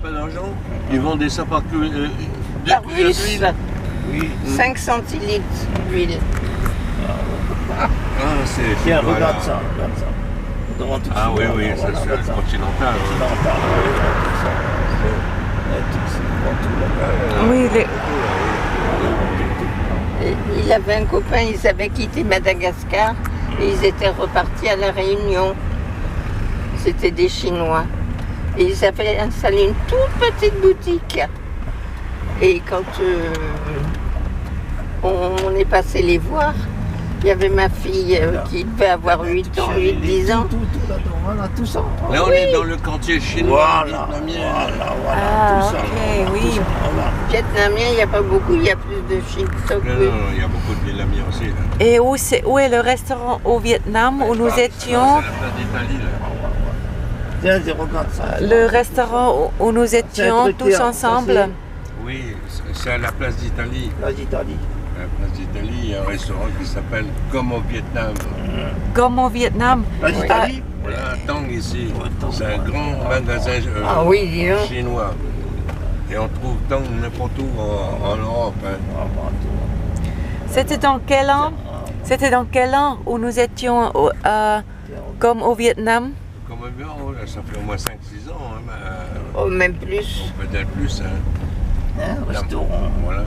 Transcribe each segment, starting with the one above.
pas d'argent. Ils vendaient ça par La russe, Oui. 5 centilitres d'huile. Ah, c'est. Tiens, voilà. regarde ça, regarde ça. Devant tout Ah oui, voilà, oui, ça voilà, c'est regarde ça. continental. Ouais. Continental, ouais, regarde ça. Tout ça, tout là. Oui, il avait un copain, ils avaient quitté Madagascar et ils étaient repartis à La Réunion. C'était des Chinois. Et ils avaient installé une toute petite boutique. Et quand on est passé les voir, il y avait ma fille qui devait avoir 8 ans, 8-10 ans. Tout là-dedans, voilà, tout ça. Là, on est dans le quartier chinois, Voilà, vietnamien. voilà, Ah, tout ça. ok, Voilà, oui. tout ça, voilà. Vietnamien, il n'y a pas beaucoup, il y a plus de Shintok. Non, non, il y a beaucoup de vietnamiens aussi. Là. Et où est le restaurant au Vietnam où nous étions? C'est la place d'Italie, là. Tiens, regarde ça. Le restaurant où nous étions truc tous bien, ça, ensemble. Oui, c'est à la place d'Italie. La d'Italie. À la place d'Italie, il y a un restaurant qui s'appelle Comme au Vietnam. Comme au Vietnam. La d'Italie. Voilà, Tang ici. Ouais, Tang. C'est un grand magasin Ah oui, dis donc. chinois. Et on trouve Tang n'importe où en Europe. Hein. Ah, bon, tout. C'était dans quel an? C'était dans quel an où nous étions comme au Vietnam? Comme un bureau, là, ça fait au moins 5-6 ans. Hein, Oh, même plus. peut-être plus. Hein. Hein, restaurant. Voilà.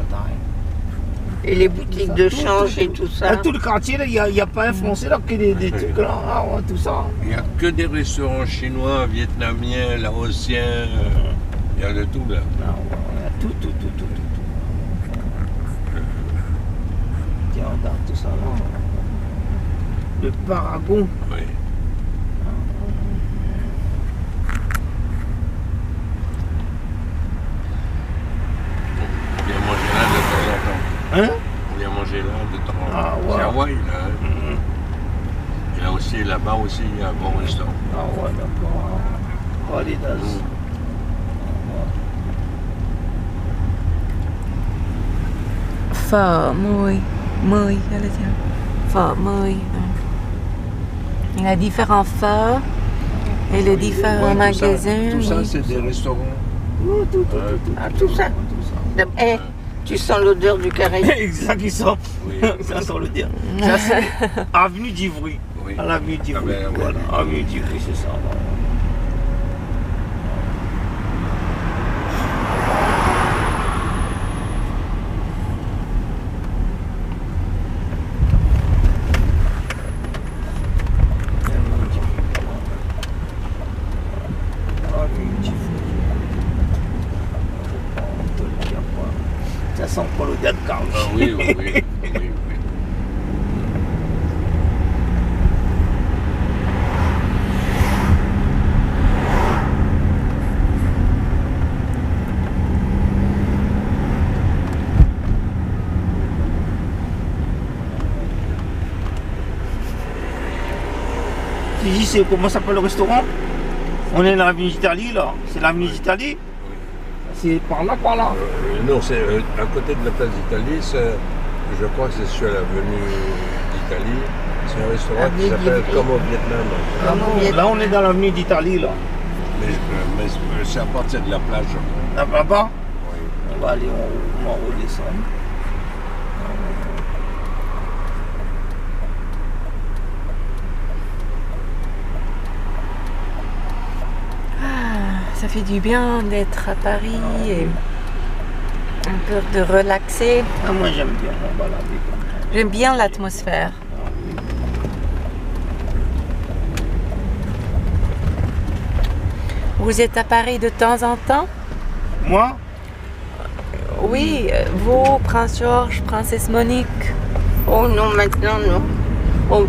Et les boutiques de change et tout ça. Dans tout le quartier, il n'y a pas un français là que des trucs là, ah, ouais, tout ça. Il n'y a que des restaurants chinois, vietnamiens, laotiens. Il y a de tout là. Ah, ouais, tout. Tiens, regarde tout ça là. Le Paragon. Oui. On vient manger là de temps en temps. Hein? On vient manger là de temps en temps. Ah, ouais. C'est Hawaï là. Hein. Et là aussi, là-bas aussi, il y a un bon restaurant. Ah ouais, d'accord. Holidays. Phở 10, allez tiens. Phở 10. Il y a différents pheurs et les différents Ouais, magasins. Tout ça, oui. c'est des restaurants. Tout. Ah, tout ça. Eh, tu sens l'odeur du carré. Exact, ils sont. Oui. Ça, sans le dire. Ça, c'est avenue d'Ivry. Oui. À l'avenue d'Ivry. Ah ben, Voilà, avenue d'Ivry, c'est ça. Ça sent pas l'odeur de carne. Ah oui. Tu dis, c'est comment s'appelle le restaurant? On est dans l'avenue d'Italie là. C'est l'avenue d'Italie? C'est par là, par là. Non, c'est à côté de la place d'Italie. Je crois que c'est sur l'avenue d'Italie. C'est un restaurant qui Avenue s'appelle d'Ivry. Comme au Vietnam. Comme au Vietnam. Là, on est dans l'avenue d'Italie là. Mais c'est à partir de la plage. Là-bas, Oui. on va aller, on va redescendre. Ça fait du bien d'être à Paris et un peu de relaxer. Ah, moi j'aime bien me balader comme ça. J'aime bien l'atmosphère. Vous êtes à Paris de temps en temps? Moi, Oui, vous, Prince Georges, Princesse Monique. Oh non, maintenant non. Oh,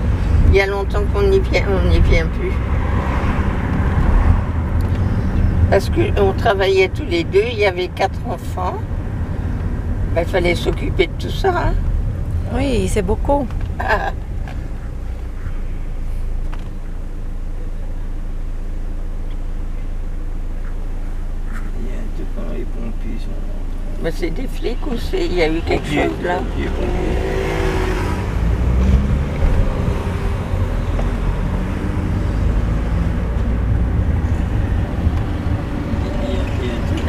il y a longtemps qu'on n'y vient, on n'y vient plus. Parce qu'on travaillait tous les deux, il y avait 4 enfants. Ben, il fallait s'occuper de tout ça. Hein. Oui, c'est beaucoup. Ah, il y a un truc quand les pompiers sont. ben, c'est des flics ou il y a eu quelque chose là? Pompiers. Il y a un truc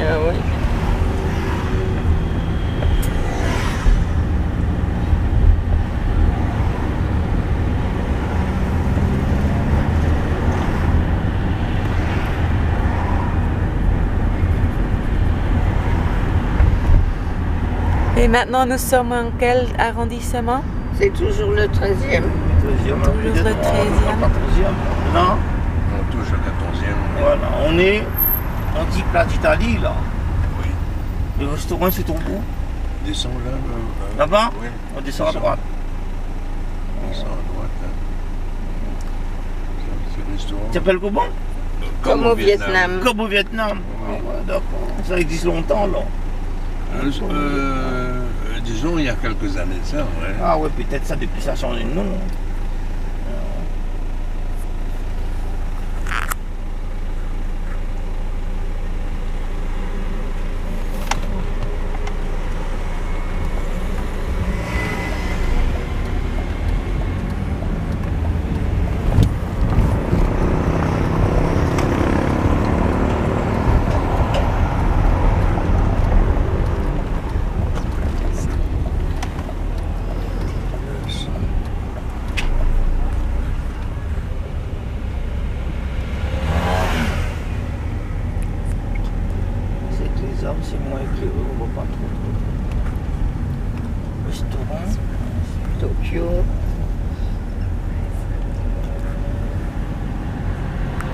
Et maintenant, nous sommes en quel arrondissement? C'est toujours le 13e. Toujours le 13e. Non, On touche le 14e. voilà, on est en dit plat d'Italie là. Oui. Le restaurant c'est ton bout. Descends là. Là-bas? Oui. On descend à droite. Descends à droite. Hein. C'est le restaurant. Tu t'appelles comment? Comme au Vietnam. Comme au Vietnam. Oui. Ah ouais, d'accord. Ça existe longtemps là. Disons, il y a quelques années de ça, ouais. Ah ouais, peut-être ça depuis ça a changé de nom. Les arbres, c'est moins éclairé, on voit pas trop. Restaurant. Tokyo.